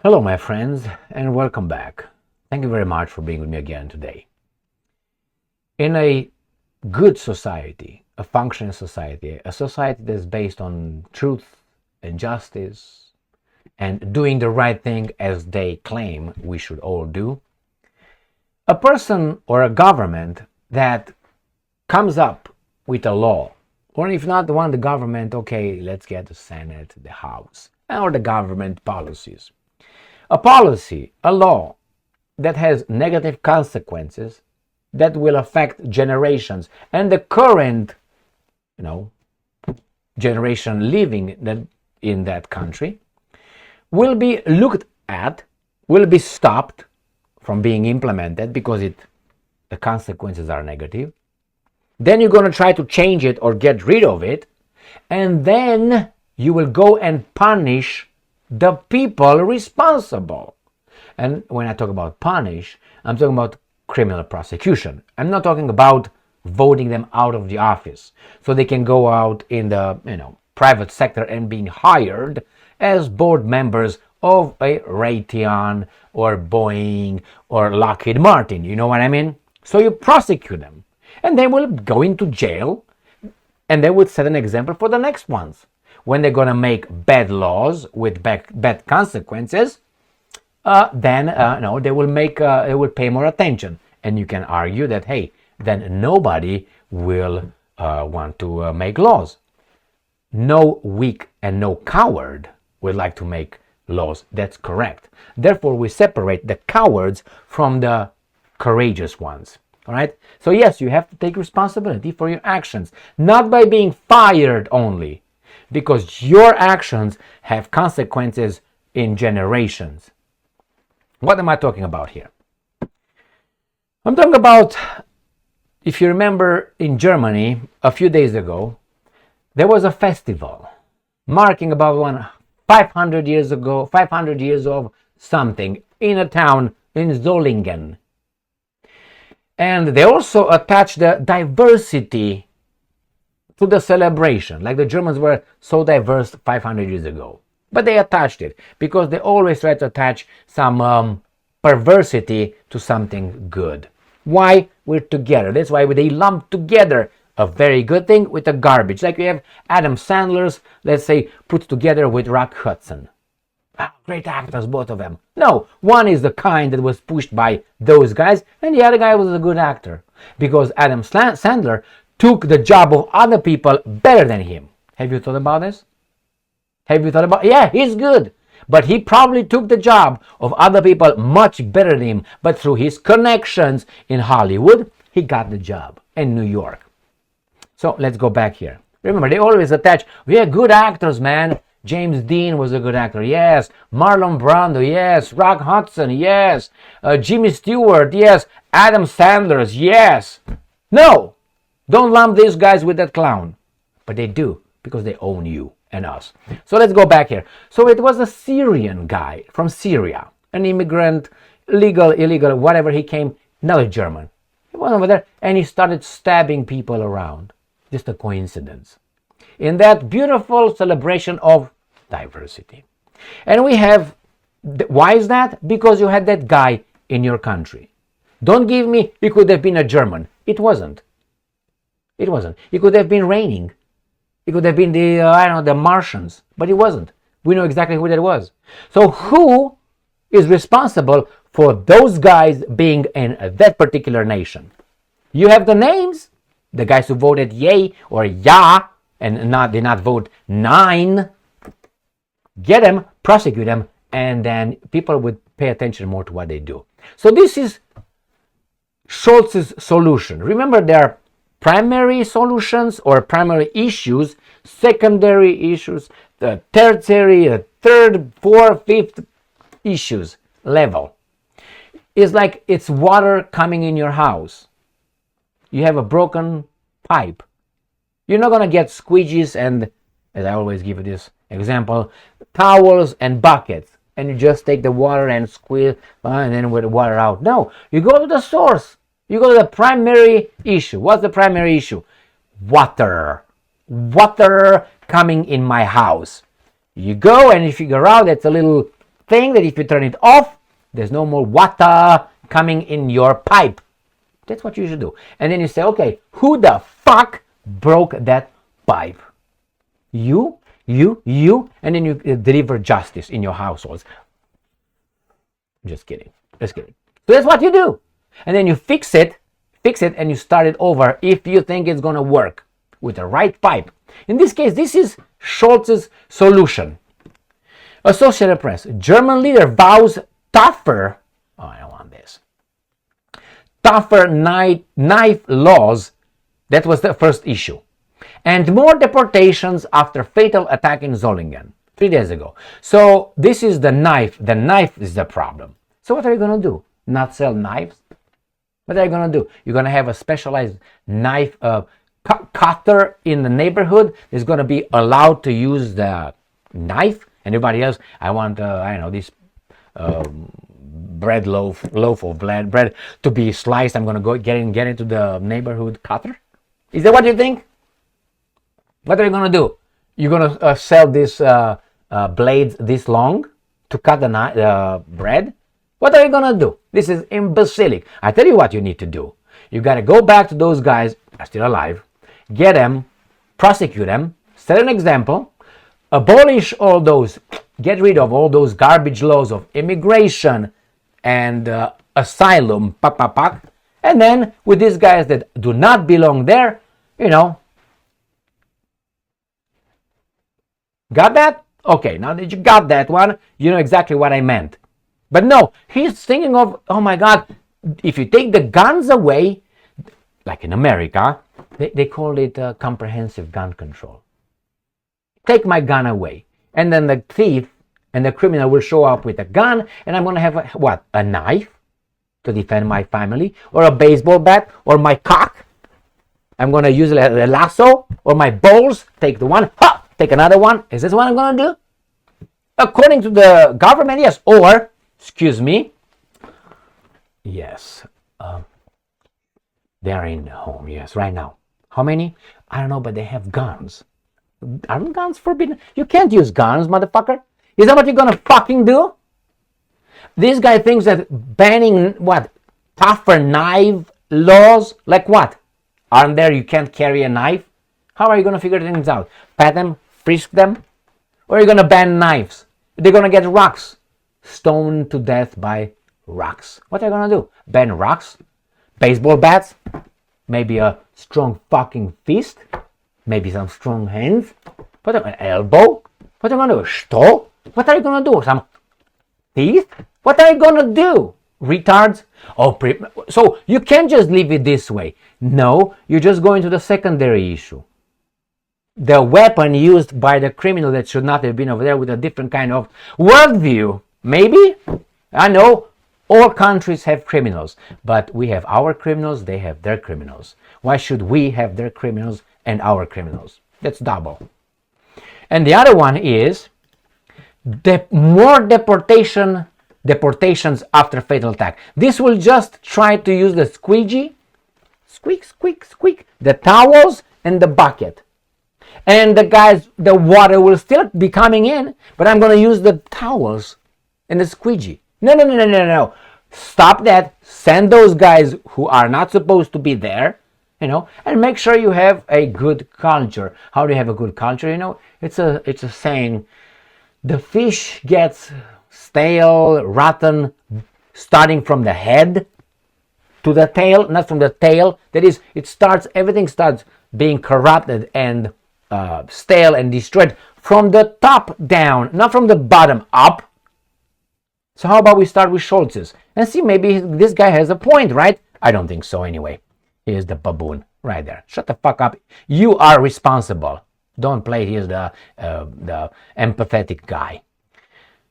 Hello, my friends, and welcome back. Thank you very much for being with me again today. In a good society, a functioning society, a society that's based on truth and justice and doing the right thing as they claim we should all do, a person or a government that comes up with a law, or if not the one, the government, okay, let's get the Senate, the House, or the government policies. A policy, a law that has negative consequences that will affect generations and the current, generation living in that country will be looked at, will be stopped from being implemented because the consequences are negative. Then you're going to try to change it or get rid of it, and then you will go and punish the people responsible. And when I talk about punish, I'm talking about criminal prosecution. I'm not talking about voting them out of the office so they can go out in the private sector and being hired as board members of a Raytheon or Boeing or Lockheed Martin. You know what I mean? So you prosecute them, and they will go into jail, and they will set an example for the next ones. When they're going to make bad laws with bad consequences, then they will pay more attention. And you can argue that, hey, then nobody will want to make laws. No weak and no coward would like to make laws. That's correct. Therefore, we separate the cowards from the courageous ones. All right? So yes, you have to take responsibility for your actions, not by being fired only, because your actions have consequences in generations. What am I talking about here? I'm talking about, if you remember, in Germany a few days ago, there was a festival marking about 500 years ago, 500 years of something in a town in Solingen. And they also attached the diversity to the celebration, like the Germans were so diverse 500 years ago. But they attached it because they always try to attach some perversity to something good. Why? We're together. That's why they lump together a very good thing with a garbage. Like we have Adam Sandler's, let's say, put together with Rock Hudson. Great actors, both of them. No, one is the kind that was pushed by those guys, and the other guy was a good actor. Because Adam Sandler took the job of other people better than him. Have you thought about this? Yeah, he's good. But he probably took the job of other people much better than him. But through his connections in Hollywood, he got the job in New York. So let's go back here. Remember, they always attach, we are good actors, man. James Dean was a good actor, yes. Marlon Brando, yes. Rock Hudson, yes. Jimmy Stewart, yes. Adam Sandler, yes. No, don't lump these guys with that clown. But they do, because they own you and us. So let's go back here. So it was a Syrian guy from Syria, an immigrant, legal, illegal, whatever he came, another German. He went over there and he started stabbing people around. Just a coincidence. In that beautiful celebration of diversity. And we have, why is that? Because you had that guy in your country. Don't give me, he could have been a German. It wasn't. It could have been raining. It could have been the Martians, but it wasn't. We know exactly who that was. So who is responsible for those guys being in that particular nation? You have the names, the guys who voted yay or ya, and did not vote 9. Get them, prosecute them, and then people would pay attention more to what they do. So this is Scholz's solution. Remember, there are primary solutions or primary issues, secondary issues, the tertiary, third, fourth, fifth issues level. It's like it's water coming in your house. You have a broken pipe. You're not going to get squeegees and, as I always give you this example, towels and buckets, and you just take the water and squeeze and then with the water out. No, you go to the source. You go to the primary issue. What's the primary issue? Water. Water coming in my house. You go and you figure out it's a little thing that if you turn it off, there's no more water coming in your pipe. That's what you should do. And then you say, okay, who the fuck broke that pipe? You, and then you deliver justice in your households. Just kidding. So that's what you do. And then you fix it, and you start it over if you think it's going to work with the right pipe. In this case, this is Scholz's solution. Associated Press. German leader vows tougher, I don't want this, tougher knife laws. That was the first issue. And more deportations after fatal attack in Solingen 3 days ago. So this is the knife. The knife is the problem. So what are you going to do? Not sell knives? What are you going to do? You're going to have a specialized knife cutter in the neighborhood is going to be allowed to use the knife, and everybody else, I want, this bread loaf of bread to be sliced. I'm going to go get into the neighborhood cutter. Is that what you think? What are you going to do? You're going to sell these blades this long to cut the bread? What are you going to do? This is imbecilic. I tell you what you need to do. You got to go back to those guys who are still alive, get them, prosecute them, set an example, abolish all those, get rid of all those garbage laws of immigration and asylum, and then with these guys that do not belong there, got that? Okay, now that you got that one, you know exactly what I meant. But no, he's thinking of, oh my God, if you take the guns away, like in America, they call it comprehensive gun control. Take my gun away. And then the thief and the criminal will show up with a gun, and I'm going to have a knife to defend my family, or a baseball bat, or my cock. I'm going to use a lasso, or my balls. Take the one, take another one. Is this what I'm going to do? According to the government, yes. Or, excuse me, yes, they're in home, yes, right now. How many? I don't know, but they have guns. Aren't guns forbidden? You can't use guns, motherfucker. Is that what you're gonna fucking do? This guy thinks that banning tougher knife laws, like what? Aren't there you can't carry a knife? How are you gonna figure things out? Pat them, frisk them? Or are you gonna ban knives? They're gonna get rocks. Stoned to death by rocks. What are you gonna do? Ban rocks? Baseball bats? Maybe a strong fucking fist? Maybe some strong hands? What an elbow? What are you gonna do? Stole? What are you gonna do? Some teeth? What are you gonna do? Retards? So you can't just leave it this way. No, you're just going to the secondary issue. The weapon used by the criminal that should not have been over there with a different kind of worldview. Maybe? I know all countries have criminals, but we have our criminals, they have their criminals. Why should we have their criminals and our criminals? That's double. And the other one is more deportations after fatal attack. This will just try to use the squeegee, squeak, the towels and the bucket. And the water will still be coming in, but I'm going to use the towels and the squeegee. No. Stop that. Send those guys who are not supposed to be there, and make sure you have a good culture. How do you have a good culture? It's a saying. The fish gets stale, rotten, starting from the head to the tail, not from the tail. That is, everything starts being corrupted and stale and destroyed from the top down, not from the bottom up. So how about we start with Scholz's and see, maybe this guy has a point, right? I don't think so anyway. Here's the baboon right there. Shut the fuck up. You are responsible. Don't play here's the empathetic guy.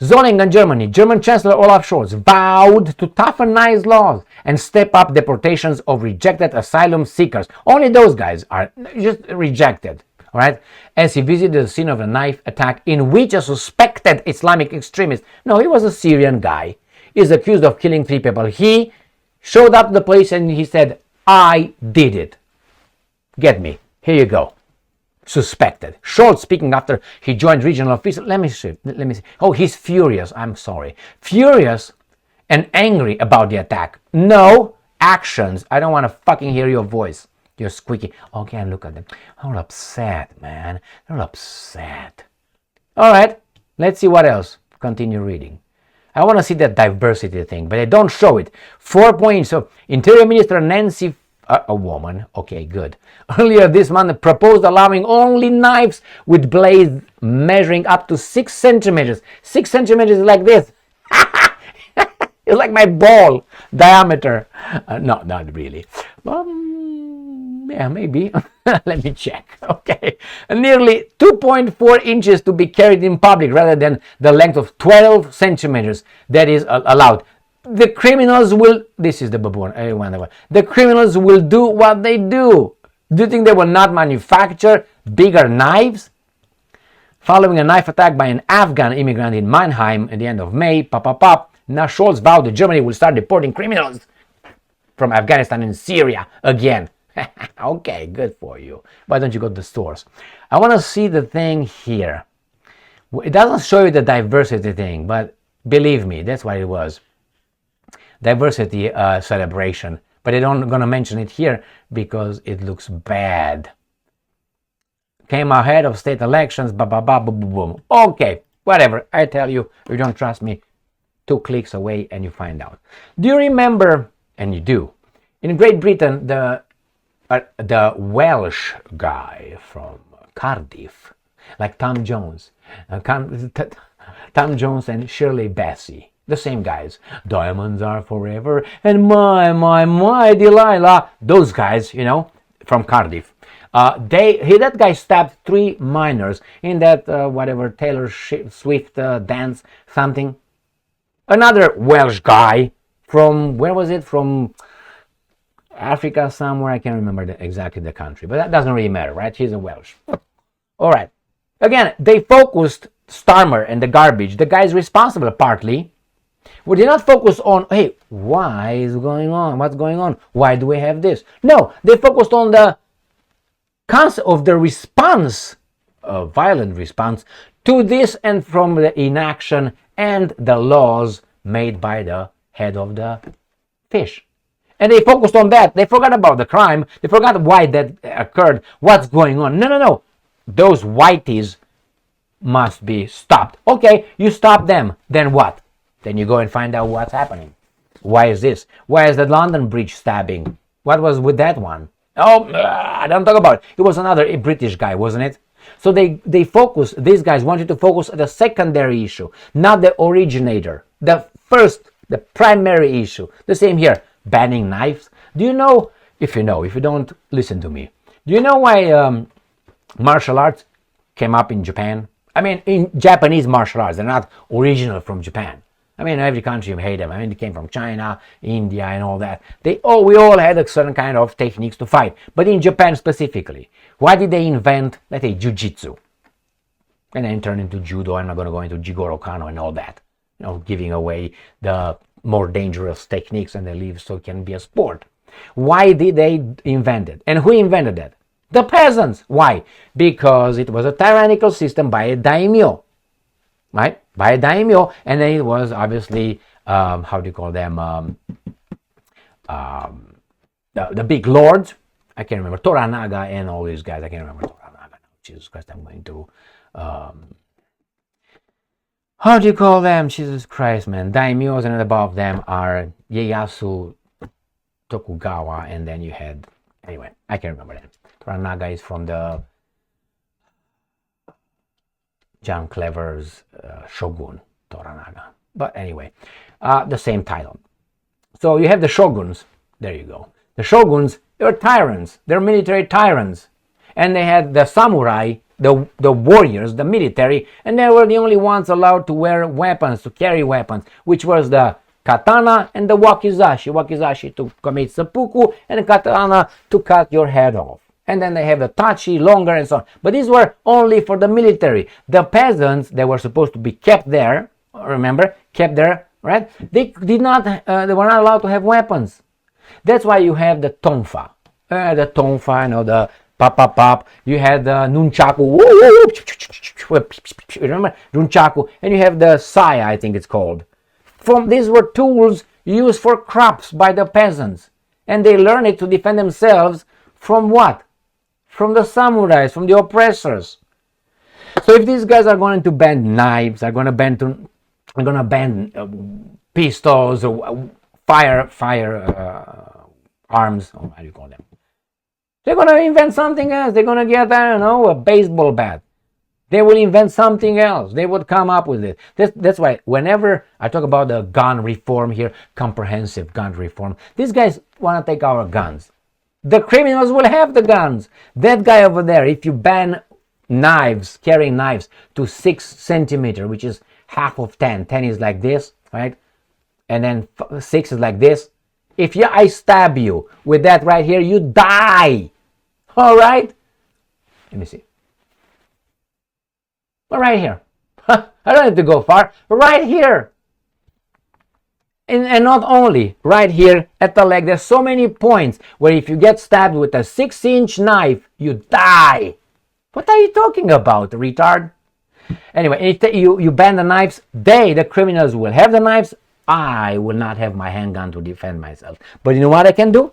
Solingen, Germany. German Chancellor Olaf Scholz vowed to toughen nice laws and step up deportations of rejected asylum seekers. Only those guys are just rejected. All right, as he visited the scene of a knife attack in which a suspected Islamic extremist, no, he was a Syrian guy, is accused of killing 3 people. He showed up to the police and he said, I did it. Get me. Here you go. suspected. Scholz speaking after he joined regional office. Let me see. Oh, he's furious. I'm sorry. Furious and angry about the attack. No actions. I don't want to fucking hear your voice. You're squeaky. Okay, look at them. They're upset, man. They're upset. All right, let's see what else. Continue reading. I want to see that diversity thing, but they don't show it. 4 points. So, Interior Minister Nancy, a woman, okay, good. Earlier this month proposed allowing only knives with blades measuring up to 6 centimeters. 6 centimeters is like this. It's like my ball diameter. No, not really. Yeah, maybe. Let me check. Okay. Nearly 2.4 inches to be carried in public rather than the length of 12 centimeters that is allowed. The criminals will, this is the baboon, the criminals will do what they do. Do you think they will not manufacture bigger knives? Following a knife attack by an Afghan immigrant in Mannheim at the end of May, now Scholz vowed that Germany will start deporting criminals from Afghanistan and Syria again. Okay, good for you. Why don't you go to the stores? I want to see the thing here. It doesn't show you the diversity thing, but believe me, that's what it was. Diversity celebration. But I don't going to mention it here because it looks bad. Came ahead of state elections, boom. Okay, whatever. I tell you, if you don't trust me, 2 clicks away and you find out. Do you remember, and you do, in Great Britain, the Welsh guy from Cardiff, like Tom Jones, Tom Jones and Shirley Bassey, the same guys. Diamonds are forever, and my Delilah. Those guys, you know, from Cardiff. That guy stabbed 3 minors in that whatever Taylor Swift dance something. Another Welsh guy from, where was it? From Africa somewhere. I can't remember exactly the country, but that doesn't really matter, right? He's a Welsh. All right. Again, they focused Starmer and the garbage. The guy's responsible partly. We did not focus on, hey, why is going on? What's going on? Why do we have this? No, they focused on the concept of the response, violent response to this, and from the inaction and the laws made by the head of the fish. And they focused on that. They forgot about the crime. They forgot why that occurred. What's going on? No. Those whiteys must be stopped. Okay, you stop them. Then what? Then you go and find out what's happening. Why is this? Why is the London Bridge stabbing? What was with that one? Oh, I don't talk about it. It was another British guy, wasn't it? So they focused, these guys wanted to focus on the secondary issue, not the originator. The primary issue. The same here, banning knives. Do you know, if you don't, listen to me. Do you know why martial arts came up in Japan? I mean, in Japanese martial arts, they're not original from Japan. I mean, every country you hate them. I mean, they came from China, India, and all that. We all had a certain kind of techniques to fight. But in Japan specifically, why did they invent, let's say, jiu-jitsu? And then turn into judo. I'm not going to go into Jigoro Kano and all that. You know, giving away the more dangerous techniques and they leave so it can be a sport. Why did they invent it? And who invented that? The peasants. Why? Because it was a tyrannical system by a daimyo. Right? By a daimyo, and then it was obviously, how do you call them, the big lords. I can't remember, Toranaga and all these guys. I can't remember Toranaga now. Jesus Christ, I'm going to, how do you call them? Jesus Christ, man. Daimyos, and above them are Ieyasu, Tokugawa, and then you had, anyway, I can't remember them. Toranaga is from the John Clever's Shogun, Toranaga. But anyway, the same title. So you have the shoguns. There you go. The shoguns, they're tyrants. They're military tyrants. And they had the samurai, the warriors, the military, and they were the only ones allowed to wear weapons, to carry weapons, which was the katana and the wakizashi. Wakizashi to commit seppuku, and the katana to cut your head off. And then they have the tachi, longer, and so on. But these were only for the military. The peasants, they were supposed to be kept there. Remember, kept there, right? They were not allowed to have weapons. That's why you have the tonfa. The tonfa, the pop, pop, pop. You had the nunchaku. Woo, woo, woo. Remember nunchaku? And you have the saya, I think it's called. These were tools used for crops by the peasants, and they learned it to defend themselves from what? From the samurais, from the oppressors. So if these guys are going to ban knives, are going to ban pistols, or fire arms, or how do you call them? They're going to invent something else. They're going to get, I don't know, a baseball bat. They will invent something else. They would come up with it. That's why whenever I talk about the gun reform here, comprehensive gun reform, these guys want to take our guns. The criminals will have the guns. That guy over there, if you ban knives, carrying knives to 6 centimeters, which is half of 10. 10 is like this, right? And then 6 is like this. If I stab you with that right here, you die. All right? Let me see. But right here. I don't have to go far. Right here. And not only right here at the leg. There's so many points where if you get stabbed with a 6-inch knife, you die. What are you talking about, retard? Anyway, if you ban the knives, the criminals will have the knives. I will not have my handgun to defend myself. But you know what I can do?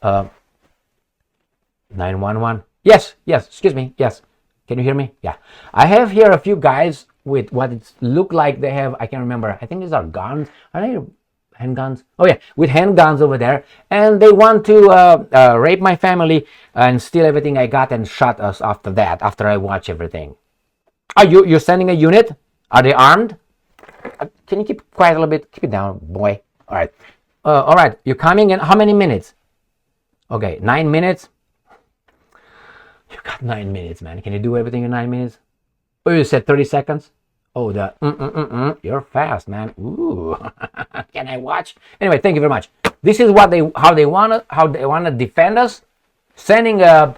911. Yes, excuse me, yes. Can you hear me? Yeah. I have here a few guys with what it look like they have, I can't remember, I think these are guns. Are they handguns? Oh yeah, with handguns over there. And they want to rape my family and steal everything I got and shot us after that, after I watch everything. Are you're sending a unit? Are they armed? Can you keep quiet a little bit? Keep it down, boy. All right. All right, you're coming in how many minutes? Okay, 9 minutes. You got 9 minutes, man. Can you do everything in 9 minutes? Oh, you said 30 seconds? Oh, you're fast, man. Ooh. Can I watch? Anyway, thank you very much. This is what how they wanna defend us, sending an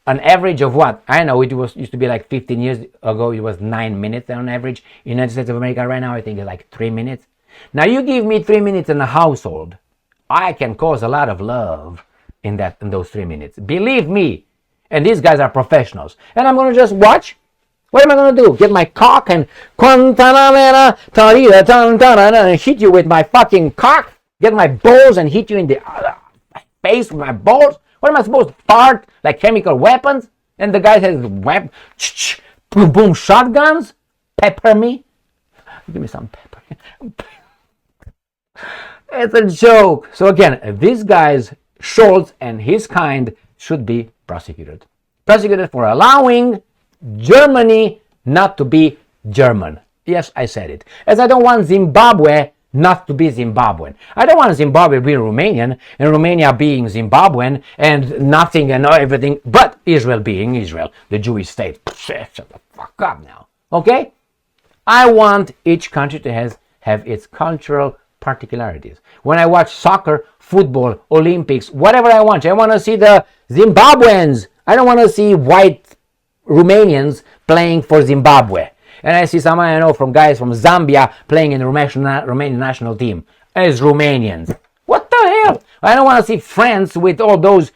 average of what? I know it used to be like 15 years ago. It was 9 minutes on average. United States of America right now, I think it's like 3 minutes. Now you give me 3 minutes in a household, I can cause a lot of love in those 3 minutes. Believe me. And these guys are professionals. And I'm going to just watch. What am I going to do? Get my cock and hit you with my fucking cock? Get my balls and hit you in the face with my balls? What am I supposed to fart like chemical weapons? And the guy has boom boom shotguns? Pepper me? Give me some pepper. It's a joke. So again, these guys, Scholz and his kind, should be prosecuted for allowing Germany not to be German. Yes, I said it. As I don't want Zimbabwe not to be Zimbabwean. I don't want Zimbabwe being Romanian and Romania being Zimbabwean and nothing and everything but Israel being Israel, the Jewish state. Shut the fuck up now. Okay? I want each country to have its cultural particularities. When I watch soccer, football, Olympics, whatever I want to see the Zimbabweans. I don't want to see white Romanians playing for Zimbabwe. And I see someone I know from guys from Zambia playing in the Romanian national team as Romanians. What the hell? I don't want to see France with all those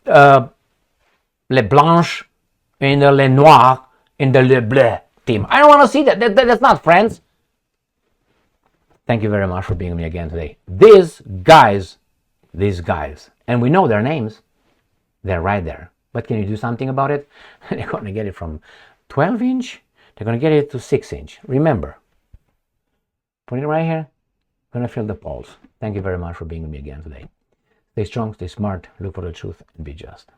Le Blanche and the Le Noir and the Le Bleu team. I don't want to see that. That's not France. Thank you very much for being with me again today. These guys, and we know their names. They're right there. But can you do something about it? They're going to get it from 12-inch. They're going to get it to 6-inch. Remember, put it right here. Going to feel the pulse. Thank you very much for being with me again today. Stay strong, stay smart, look for the truth, and be just.